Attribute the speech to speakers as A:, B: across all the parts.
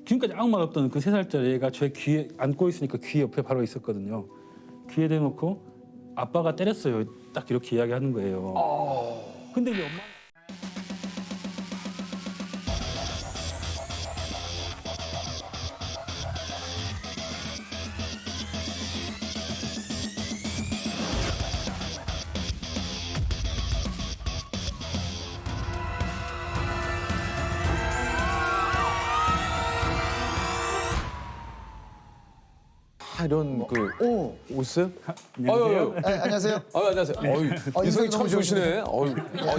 A: 지금까지 아무 말 없던 그 3살짜리 애가 제 귀에 안고 있으니까 귀 옆에 바로 있었거든요. 귀에 대놓고 아빠가 때렸어요. 딱 이렇게 이야기하는 거예요. 근데 이 엄마
B: 이런 오셨어요?
A: 안녕하세요.
C: 안녕하세요.
B: 안녕하세요. 인성이 참 좋으시네.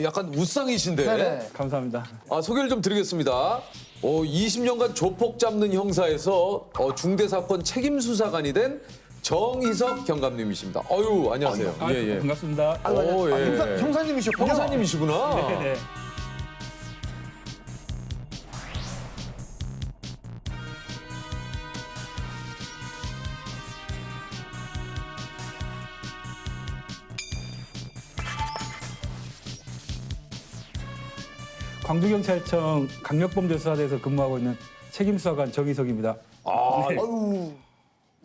B: 약간 우상이신데.
C: 네네.
A: 감사합니다.
B: 소개를 좀 드리겠습니다. 20년간 조폭 잡는 형사에서 중대 사건 책임 수사관이 된 정희석 경감님이십니다. 안녕하세요.
A: 반갑습니다.
C: 형사님이셨군요.
B: 형사님이시구나.
A: 네. 광주경찰청 강력범죄수사대에서 근무하고 있는 책임수사관 정희석입니다.
C: 아유.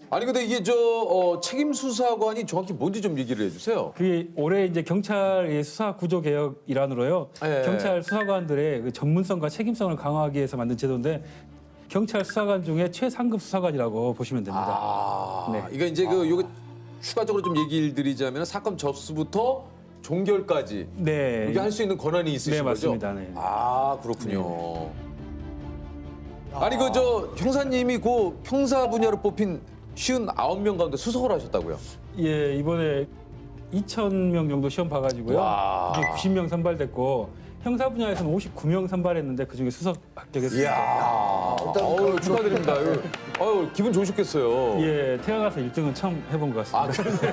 B: 아니 근데 이게 책임 수사관이 정확히 뭔지 좀 얘기를 해주세요.
A: 그게 올해 이제 경찰의 수사 구조 개혁 일환으로요.
B: 예.
A: 경찰 수사관들의 그 전문성과 책임성을 강화하기 위해서 만든 제도인데 경찰 수사관 중에 최상급 수사관이라고 보시면 됩니다. 네.
B: 이게 이제 요게 추가적으로 좀 얘기를 드리자면 사건 접수부터 종결까지
A: 네.
B: 이게 할 수 있는 권한이 있으신
A: 네,
B: 거죠?
A: 맞습니다. 네.
B: 그렇군요. 아니 형사님이 그 형사 분야로 뽑힌 59명 가운데 수석을 하셨다고요?
A: 예, 이번에 2,000명 정도 시험 봐가지고요.
B: 와.
A: 이게 90명 선발됐고 형사 분야에서는 59명 선발했는데 그중에 수석 합격했습니다.
B: 이야. 축하드립니다. 기분 좋으셨겠어요.
A: 예, 태어나서 1등은 처음 해본 것 같습니다.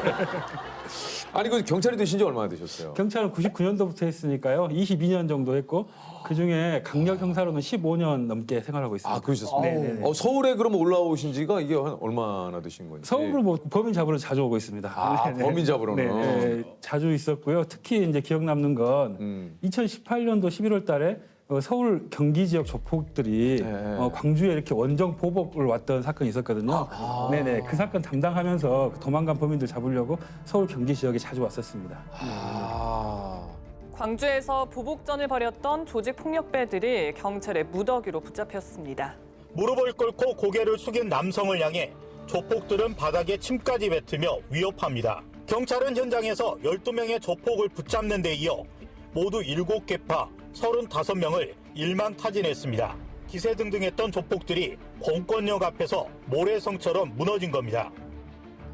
B: 아니 경찰이 되신 지 얼마나 되셨어요?
A: 경찰은 99년도부터 했으니까요. 22년 정도 했고 그중에 강력 형사로는 15년 넘게 생활하고 있습니다.
B: 그러셨습니다.
A: 네네네.
B: 서울에 그러면 올라오신 지가 이게 한 얼마나 되신 건지?
A: 서울을 뭐 범인 잡으러 자주 오고 있습니다. 네네.
B: 범인 잡으러는?
A: 네, 자주 있었고요. 특히 이제 기억 남는 건 2018년도 11월 달에 서울 경기 지역 조폭들이 광주에 이렇게 원정 보복을 왔던 사건이 있었거든요. 네네. 그 사건 담당하면서 도망간 범인들 잡으려고 서울 경기 지역에 자주 왔었습니다.
D: 광주에서 보복전을 벌였던 조직 폭력배들이 경찰의 무더기로 붙잡혔습니다.
E: 무릎을 꿇고 고개를 숙인 남성을 향해 조폭들은 바닥에 침까지 뱉으며 위협합니다. 경찰은 현장에서 12명의 조폭을 붙잡는 데 이어 모두 7개파 35명을 일망타진했습니다. 기세등등했던 조폭들이 공권력 앞에서 모래성처럼 무너진 겁니다.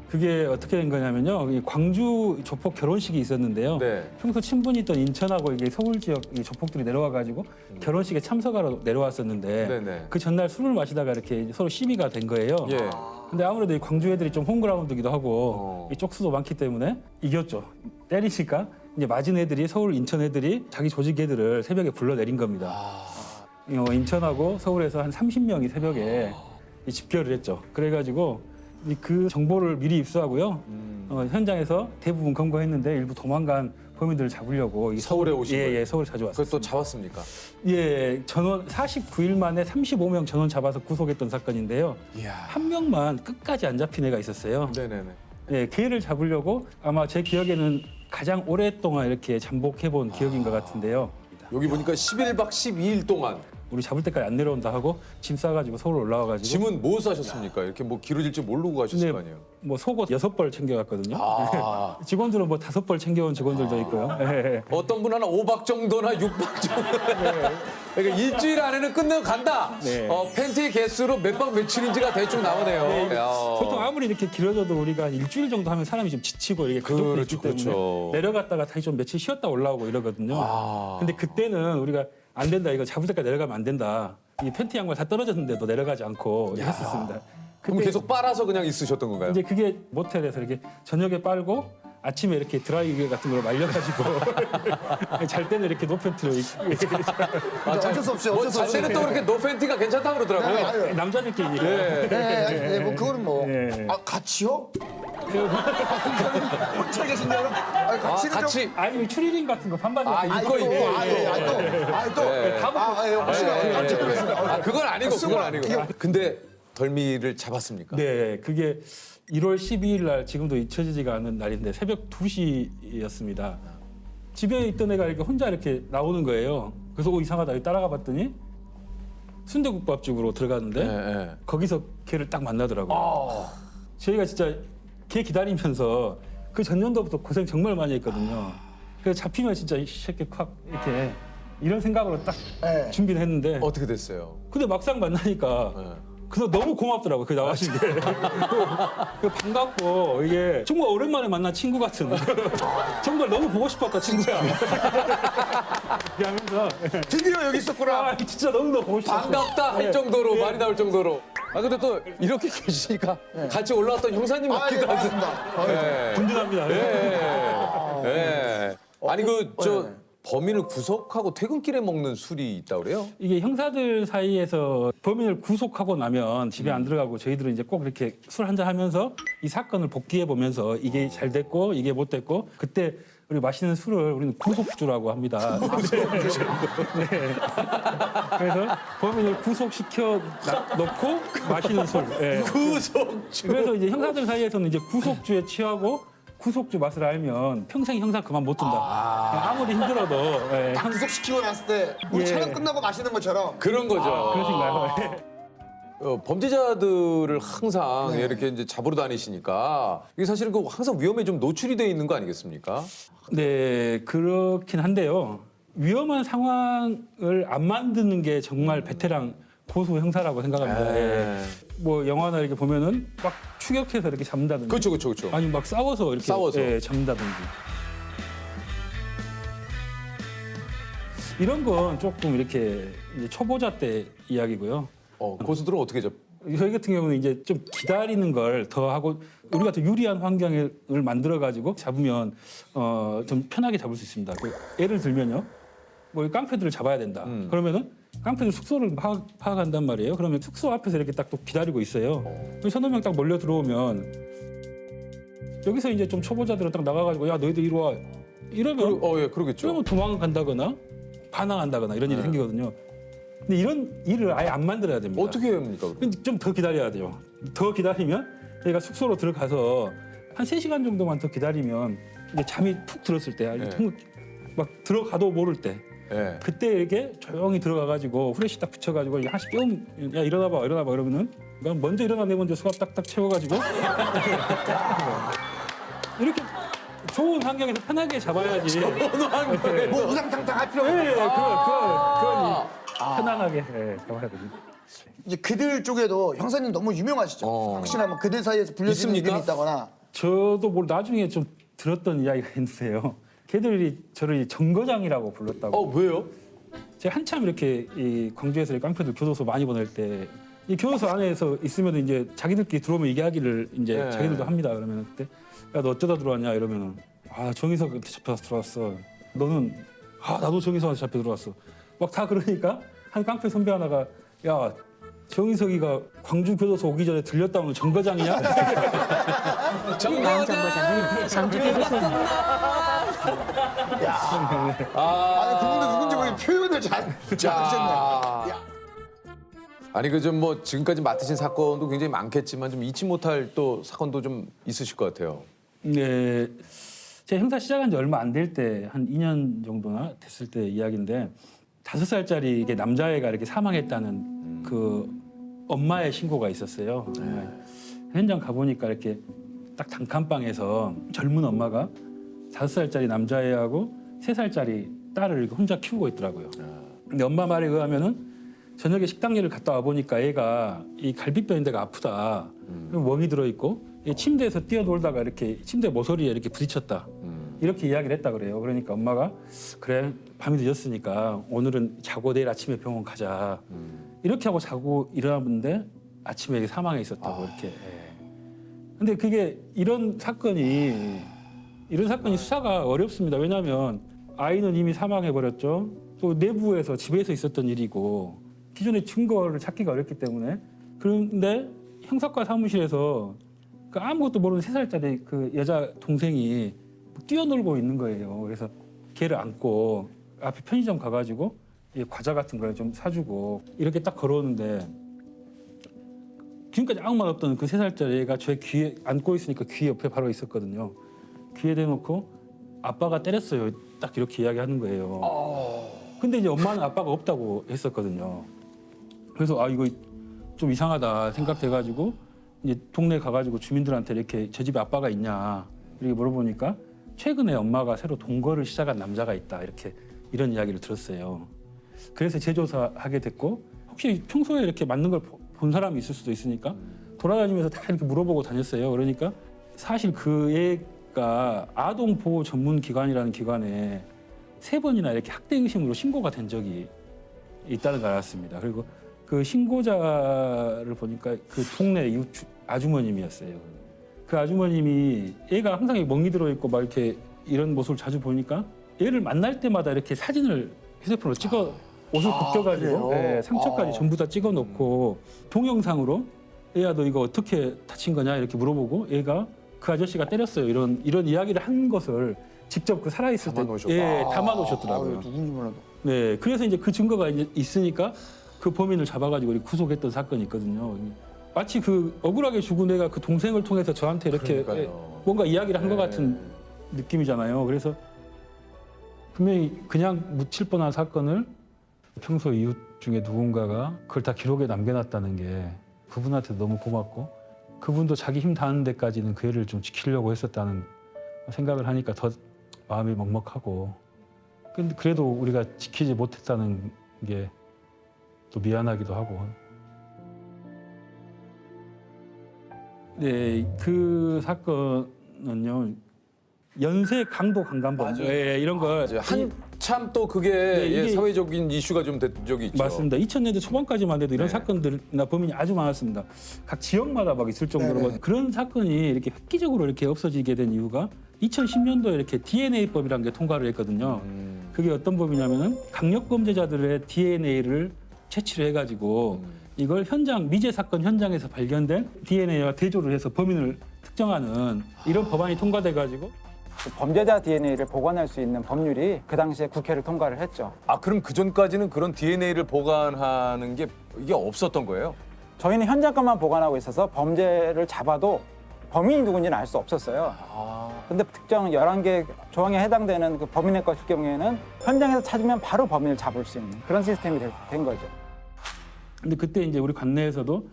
A: 그게 어떻게 된 거냐면요. 이 광주 조폭 결혼식이 있었는데요.
B: 네.
A: 평소 친분이 있던 인천하고 이게 서울 지역 이 조폭들이 내려와가지고 결혼식에 참석하러 내려왔었는데
B: 네네.
A: 그 전날 술을 마시다가 이렇게 서로 시비가 된 거예요.
B: 예.
A: 근데 아무래도 이 광주 애들이 좀 홈그라운드기도 하고 이 쪽수도 많기 때문에 이겼죠. 때리니까 이제 맞은 애들이 서울, 인천 애들이 자기 조직 애들을 새벽에 불러내린 겁니다. 인천하고 서울에서 한 30명이 새벽에 이 집결을 했죠. 그래가지고 그 정보를 미리 입수하고요. 현장에서 대부분 검거했는데 일부 도망간 범인들을 잡으려고
B: 서울에 오신 거예요?
A: 예, 서울 자주 왔어요.
B: 그걸 또 잡았습니까?
A: 예, 전원 49일 만에 35명 전원 잡아서 구속했던 사건인데요.
B: 이야.
A: 한 명만 끝까지 안 잡힌 애가 있었어요.
B: 네네네.
A: 예, 걔를 잡으려고 아마 제 기억에는 가장 오랫동안 이렇게 잠복해본 기억인 것 같은데요.
B: 여기 보니까 11박 12일 동안
A: 우리 잡을 때까지 안 내려온다 하고 짐 싸가지고 서울 올라와가지고
B: 짐은 뭐 싸셨습니까? 이렇게 뭐 길어질 줄 모르고 가셨을 거 아니에요?
A: 뭐 속옷 6벌 챙겨갔거든요. 직원들은 뭐 5벌 챙겨온 직원들도 있고요. 예.
B: 어떤 분 하나 5박 정도나 6박 정도. 그러니까 일주일 안에는 끝내고 간다.
A: 네.
B: 팬티 개수로 몇 박 며칠인지가 대충 나오네요. 야.
A: 보통 아무리 이렇게 길어져도 우리가 일주일 정도 하면 사람이 좀 지치고 이게 가족도 있기 때문에
B: 그렇죠.
A: 내려갔다가 다시 좀 며칠 쉬었다 올라오고 이러거든요. 근데 그때는 우리가 안 된다, 이거 잡을 때까지 내려가면 안 된다. 이 팬티 양말 다 떨어졌는데도 내려가지 않고 했었습니다.
B: 그럼 계속 빨아서 그냥 있으셨던 건가요?
A: 이제 그게 모텔에서 이렇게 저녁에 빨고 아침에 이렇게 드라이기 같은 걸로 말려가지고 잘 때는 이렇게 노팬티로
C: 어쩔 수 없이 어쩔 수
B: 잘
C: 없이.
B: 때는 또 그렇게 노 팬티가 괜찮다고 그러더라고요.
A: 남자들끼리
C: 네, 뭐 그거는 뭐.
A: 네.
C: 같이요? 혼자 계신다면 같이는 좀.
B: 같이.
A: 아니 추리링 같은 거 반바지.
B: 아,
A: 같은
B: 이거,
A: 거.
B: 이거.
C: 혹시나
B: 아, 그건 아니고, 그건 아니고. 근데 덜미를 잡았습니까?
A: 네, 그게 1월 12일 날 지금도 잊혀지지가 않는 날인데 새벽 2시였습니다. 집에 있던 애가 이렇게 혼자 이렇게 나오는 거예요. 그래서 이상하다 여기 따라가 봤더니 순대국밥집으로 들어갔는데
B: 네.
A: 거기서 걔를 딱 만나더라고요. 저희가 진짜 걔 기다리면서 그 전년도부터 고생 정말 많이 했거든요. 그래서 잡히면 진짜 이 새끼 확 이렇게 이런 생각으로 딱
C: 네.
A: 준비를 했는데
B: 어떻게 됐어요?
A: 근데 막상 만나니까
B: 네.
A: 그래서 너무 고맙더라고요. 그 나와신 게. 그 반갑고 이게 정말 오랜만에 만난 친구 같은. 정말 너무 보고 싶었다 친구야. 이렇게 하면서
C: 드디어 여기 있었구나.
A: 아 진짜 너무 보고 싶었어.
B: 반갑다 할 정도로 말이 나올 정도로. 아 근데 또 이렇게 계시니까 같이 올라왔던 형사님 같기도 하고.
C: 맞습니다.
B: 네.
A: 든든합니다.
B: 네. 아니 저 범인을 구속하고 퇴근길에 먹는 술이 있다 그래요?
A: 이게 형사들 사이에서 범인을 구속하고 나면 집에 안 들어가고 저희들은 이제 꼭 이렇게 술 한잔 하면서 이 사건을 복기해 보면서 이게 잘 됐고 이게 못 됐고 그때 우리 마시는 술을 우리는 구속주라고 합니다. 네. 그래서 범인을 구속시켜 놓고 마시는 술. 네.
B: 구속주.
A: 그래서 이제 형사들 사이에서는 이제 구속주에 취하고 구속주 맛을 알면 평생 형사 그만 못 둔다. 아무리 힘들어도 예,
C: 딱 구속시키고 났을 때 우리
A: 예.
C: 촬영 끝나고 마시는 것처럼.
B: 그런 거죠.
A: 그러신가요?
B: 범죄자들을 항상 이렇게 이제 잡으러 다니시니까 이게 사실은 그 항상 위험에 좀 노출이 돼 있는 거 아니겠습니까?
A: 네, 그렇긴 한데요. 위험한 상황을 안 만드는 게 정말 베테랑 고수 형사라고 생각합니다. 예. 뭐 영화나 이렇게 보면은 막 추격해서 이렇게 잡는다든지,
B: 그렇죠, 그렇죠, 그렇죠.
A: 아니 막 싸워서 이렇게
B: 싸워서.
A: 예, 잡는다든지. 이런 건 조금 이렇게 이제 초보자 때 이야기고요.
B: 고수들은 어떻게 잡?
A: 저희 같은 경우는 이제 좀 기다리는 걸 더 하고 우리가 더 유리한 환경을 만들어 가지고 잡으면 좀 편하게 잡을 수 있습니다. 그 예를 들면요, 뭐 깡패들을 잡아야 된다. 그러면은 깡패들 숙소를 파악한단 말이에요. 그러면 숙소 앞에서 이렇게 딱 또 기다리고 있어요. 서너 명 딱 몰려 들어오면 여기서 이제 좀 초보자들은 딱 나가가지고 야 너희들 이리 와 이러면
B: 예, 그러겠죠.
A: 그러면 도망간다거나 반항한다거나 이런 일이 생기거든요. 근데 이런 일을 아예 안 만들어야 됩니다.
B: 어떻게 해야 합니까?
A: 좀 더 기다려야 돼요. 더 기다리면 저희가 숙소로 들어가서 한 3시간 정도만 더 기다리면 이제 잠이 푹 들었을 때, 막 들어가도 모를 때,
B: 예.
A: 그때 이렇게 조용히 들어가가지고 후레쉬 딱 붙여가지고 이게 하나씩 깨우면 야 일어나봐 이러면은 그럼 먼저 일어나 내 먼저 수갑 딱딱 채워가지고 이렇게 좋은 환경에서 편하게 잡아야지.
C: 뭐 우상탕탕 할 필요 없고.
A: 네, 그건 편안하게 잡아야 됩니다.
C: 이제 그들 쪽에도 형사님 너무 유명하시죠. 혹시나 뭐 그들 사이에서 불려지는
B: 있습니까?
C: 이름이 있다거나.
A: 저도 뭘 나중에 좀 들었던 이야기가 있는데요. 걔들이 저를 정거장이라고 불렀다고.
B: 왜요?
A: 제가 한참 이렇게 이 광주에서 이 깡패들 교도소 많이 보낼 때 이 교도소 안에서 있으면 이제 자기들끼리 들어오면 얘기하기를 이제
B: 네.
A: 자기들도 합니다. 그러면 그때 야 너 어쩌다 들어왔냐 이러면은 아 정희석한테 잡혀서 들어왔어. 너는 아 나도 정희석한테 잡혀 들어왔어. 막 다 그러니까 한 깡패 선배 하나가 야 정희석이가 광주 교도소 오기 전에 들렸다 오는 정거장이냐?
B: 정거장.
C: 아니 그분도 누군지 모르게 표현을 잘하셨네. 야.
B: 아니 그 좀 뭐 지금까지 맡으신 사건도 굉장히 많겠지만 좀 잊지 못할 또 사건도 좀 있으실 것 같아요.
A: 네, 제가 형사 시작한 지 얼마 안 될 때 한 2년 정도나 됐을 때 이야기인데 5살짜리 이게 남자애가 이렇게 사망했다는 그 엄마의 신고가 있었어요. 네. 현장 가보니까 이렇게 딱 단칸방에서 젊은 엄마가 5살짜리 남자애하고 3살짜리 딸을 이렇게 혼자 키우고 있더라고요. 근데 엄마 말에 의하면은 저녁에 식당 일을 갔다 와 보니까 애가 이 갈비뼈인 데가 아프다. 멍이 들어 있고 침대에서 뛰어놀다가 이렇게 침대 모서리에 이렇게 부딪혔다. 이렇게 이야기를 했다 그래요. 그러니까 엄마가 그래 밤이 늦었으니까 오늘은 자고 내일 아침에 병원 가자. 이렇게 하고 자고 일어났는데 아침에 이게 사망해 있었다고 이렇게. 근데 그게 이런 사건이 수사가 어렵습니다. 왜냐하면 아이는 이미 사망해 버렸죠. 또 내부에서 집에서 있었던 일이고 기존의 증거를 찾기가 어렵기 때문에. 그런데 형사과 사무실에서 그 아무것도 모르는 3살짜리 그 여자 동생이 뛰어놀고 있는 거예요. 그래서 걔를 안고 앞에 편의점 가가지고 이 과자 같은 걸 좀 사주고 이렇게 딱 걸어오는데 지금까지 아무 말 없던 그 3살짜리 애가 제 귀에 안고 있으니까 귀 옆에 바로 있었거든요. 귀에 대놓고 아빠가 때렸어요. 딱 이렇게 이야기하는 거예요. 근데 이제 엄마는 아빠가 없다고 했었거든요. 그래서 아 이거 좀 이상하다 생각돼가지고 이제 동네 가가지고 주민들한테 이렇게 저 집에 아빠가 있냐 이렇게 물어보니까 최근에 엄마가 새로 동거를 시작한 남자가 있다 이렇게 이런 이야기를 들었어요. 그래서 재조사하게 됐고 혹시 평소에 이렇게 맞는 걸 본 사람이 있을 수도 있으니까 돌아다니면서 다 이렇게 물어보고 다녔어요. 그러니까 사실 그 애가 아동보호 전문기관이라는 기관에 3번이나 이렇게 학대 의심으로 신고가 된 적이 있다는 걸 알았습니다. 그리고 그 신고자를 보니까 그 동네 이웃 아주머님이었어요. 그 아주머님이 애가 항상 멍이 들어있고 막 이렇게 이런 모습을 자주 보니까 애를 만날 때마다 이렇게 사진을 휴대폰으로 찍어 옷을 벗겨가지고 네, 상처까지 전부 다 찍어놓고 동영상으로 애야 너 이거 어떻게 다친 거냐 이렇게 물어보고 애가 그 아저씨가 때렸어요 이런 이야기를 한 것을 직접 그 살아있을 때 담아놓으셨더라고요.
C: 누군지 몰라도.
A: 네, 그래서 이제 그 증거가 이제 있으니까 그 범인을 잡아가지고 구속했던 사건이 있거든요. 마치 그 억울하게 죽은 애가 그 동생을 통해서 저한테 이렇게
B: 그러니까요.
A: 뭔가 이야기를 한 것
B: 네.
A: 같은 느낌이잖아요. 그래서 분명히 그냥 묻힐 뻔한 사건을 평소 이웃 중에 누군가가 그걸 다 기록에 남겨놨다는 게 그분한테 너무 고맙고 그분도 자기 힘 닿는 데까지는 그 애를 좀 지키려고 했었다는 생각을 하니까 더 마음이 먹먹하고 근데 그래도 우리가 지키지 못했다는 게 또 미안하기도 하고 네, 그 사건은요 연쇄 강도 강간범 예, 이런 걸
B: 한참 또 그게
A: 네, 이게-
B: 사회적인 이슈가 좀 된 적이 있죠.
A: 맞습니다. 2000년대 초반까지만 해도 이런
B: 네.
A: 사건들이나 범인이 아주 많았습니다. 각 지역마다 막 있을 정도로
C: 네네.
A: 그런 사건이 이렇게 획기적으로 이렇게 없어지게 된 이유가 2010년도에 이렇게 DNA법이라는 게 통과를 했거든요. 그게 어떤 법이냐면은 강력 범죄자들의 DNA를 채취를 해가지고 이걸 미제 사건 현장에서 발견된 DNA와 대조를 해서 범인을 특정하는 이런 법안이 통과돼가지고
F: 범죄자 DNA를 보관할 수 있는 법률이 그 당시에 국회를 통과를 했죠.
B: 아 그럼 그 전까지는 그런 DNA를 보관하는 게 이게 없었던 거예요?
F: 저희는 현장 것만 보관하고 있어서 범죄를 잡아도 범인이 누군지는 알 수 없었어요. 근데 특정 11개 조항에 해당되는 그 범인의 것일 경우에는 현장에서 찾으면 바로 범인을 잡을 수 있는 그런 시스템이 된 거죠.
A: 근데 그때 이제 우리 관내에서도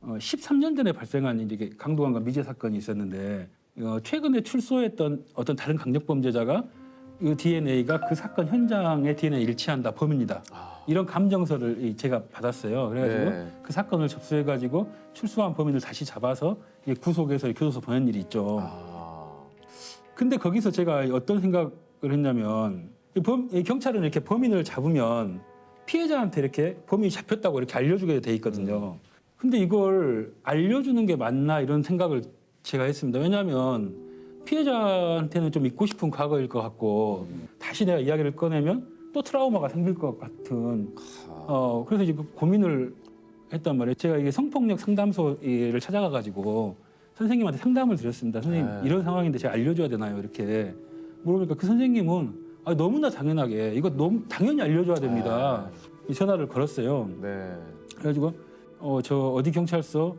A: 13년 전에 발생한 이제 강도강간 미제 사건이 있었는데 최근에 출소했던 어떤 다른 강력범죄자가 이 DNA가 그 사건 현장의 DNA 일치한다 범인이다 이런 감정서를 제가 받았어요. 그래가지고
B: 네.
A: 그 사건을 접수해가지고 출소한 범인을 다시 잡아서 구속해서 교도소 보낸 일이 있죠. 근데 거기서 제가 어떤 생각을 했냐면 이 경찰은 이렇게 범인을 잡으면 피해자한테 이렇게 범인이 잡혔다고 이렇게 알려주게 돼 있거든요. 근데 이걸 알려주는 게 맞나 이런 생각을 제가 했습니다. 왜냐하면 피해자한테는 좀 잊고 싶은 과거일 것 같고 다시 내가 이야기를 꺼내면 또 트라우마가 생길 것 같은 그래서 이제 고민을 했단 말이에요. 제가 이게 성폭력 상담소를 찾아가가지고 선생님한테 상담을 드렸습니다. 선생님 이런 상황인데 제가 알려줘야 되나요? 이렇게 물어보니까 그 선생님은 너무나 당연하게 이거 너무 당연히 알려줘야 됩니다. 이 전화를 걸었어요.
B: 네.
A: 그래가지고 저 어디 경찰서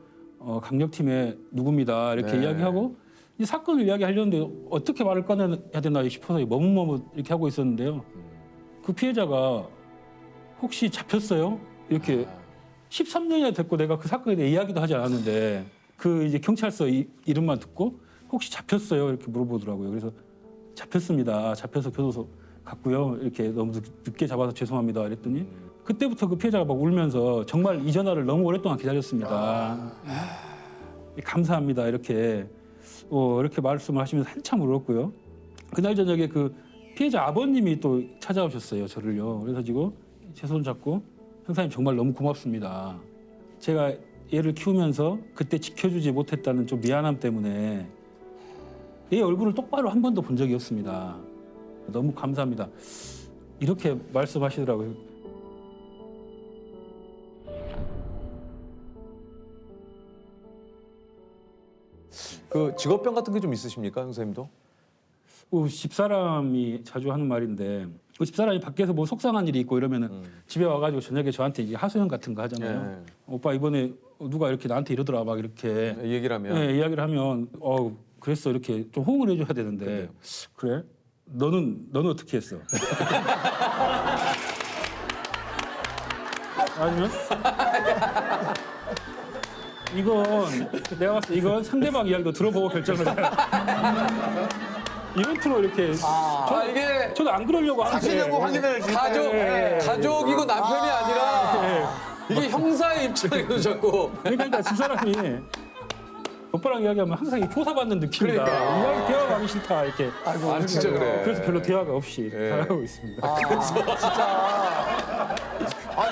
A: 강력팀의 누구입니다 이렇게
B: 네.
A: 이야기하고 이 사건을 이야기하려는데 어떻게 말을 꺼내야 되나 싶어서 머뭇머뭇 이렇게 하고 있었는데요. 그 피해자가 혹시 잡혔어요? 이렇게 13년이나 됐고 내가 그 사건에 대해 이야기도 하지 않았는데 그 이제 경찰서 이름만 듣고 혹시 잡혔어요? 이렇게 물어보더라고요. 그래서 잡혔습니다. 잡혀서 교도소 갔고요. 이렇게 너무 늦게 잡아서 죄송합니다. 그랬더니 그때부터 그 피해자가 막 울면서 정말 이 전화를 너무 오랫동안 기다렸습니다. 감사합니다. 이렇게 이렇게 말씀을 하시면서 한참 울었고요. 그날 저녁에 그 피해자 아버님이 또 찾아오셨어요. 저를요. 그래서 지금 제 손 잡고 형사님 정말 너무 고맙습니다. 제가 얘를 키우면서 그때 지켜주지 못했다는 좀 미안함 때문에 얘 얼굴을 똑바로 한 번도 본 적이 없습니다. 너무 감사합니다. 이렇게 말씀하시더라고요.
B: 그 직업병 같은 게 좀 있으십니까, 형사님도?
A: 집사람이 자주 하는 말인데 그 집사람이 밖에서 뭐 속상한 일이 있고 이러면은 집에 와가지고 저녁에 저한테 이제 하소연 같은 거 하잖아요.
B: 예.
A: 오빠 이번에 누가 이렇게 나한테 이러더라 막 이렇게
B: 이 얘기를 하면.
A: 예, 이야기를 하면 그랬어 이렇게 좀 호응을 해줘야 되는데 그래? 너는 어떻게 했어? 아니면 내가 봤을 때 이건 상대방 이야기도 들어보고 결정을 해야 이벤트로 이렇게
B: 이게
A: 저도 안 그러려고 하는데
C: 하시려고 확인을
B: 가족이고 남편이 아니라 이게 형사의 입장에서 자꾸.
A: 그러니까 집사람이 오빠랑 이야기하면 항상 이 조사받는 느낌이다.
B: 그러니까.
A: 이야기 대화하기 싫다 이렇게.
B: 아, 진짜 그래.
A: 그래서 별로 대화가 없이
B: 예.
A: 살아가고 있습니다.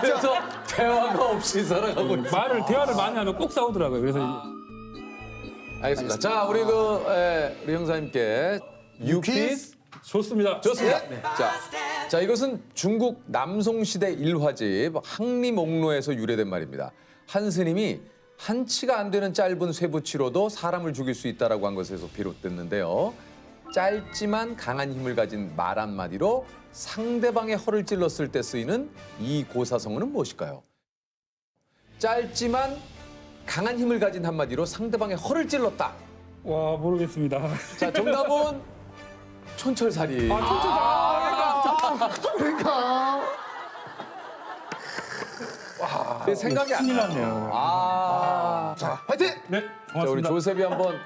B: 그래서 대화가 없이 살아가고 있어.
A: 대화를 많이 하면 꼭 싸우더라고요. 그래서
B: 알겠습니다. 자, 우리 우리 형사님께 유퀴즈
A: 좋습니다.
B: 좋습니다. 자, 이것은 중국 남송시대 일화집 항리목로에서 유래된 말입니다. 한 스님이 한치가 안 되는 짧은 쇠붙이로도 사람을 죽일 수 있다라고 한 것에서 비롯됐는데요. 짧지만 강한 힘을 가진 말 한마디로 상대방의 허를 찔렀을 때 쓰이는 이 고사성어는 무엇일까요? 짧지만 강한 힘을 가진 한마디로 상대방의 허를 찔렀다.
A: 와 모르겠습니다.
B: 자, 정답은 촌철살인.
C: 그러니까.
B: 생각이 안
A: 큰일
B: 나요.
A: 났네요.
C: 자, 화이팅!
A: 네
B: 자, 우리
A: 고맙습니다.
B: 조셉이 한번.
C: 네.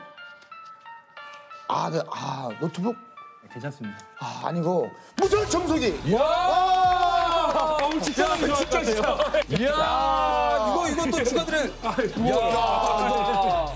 C: 노트북?
A: 괜찮습니다.
C: 아니고 무선 청소기.
A: 진짜
B: 이야, 이거 또 축하드려요. 이야.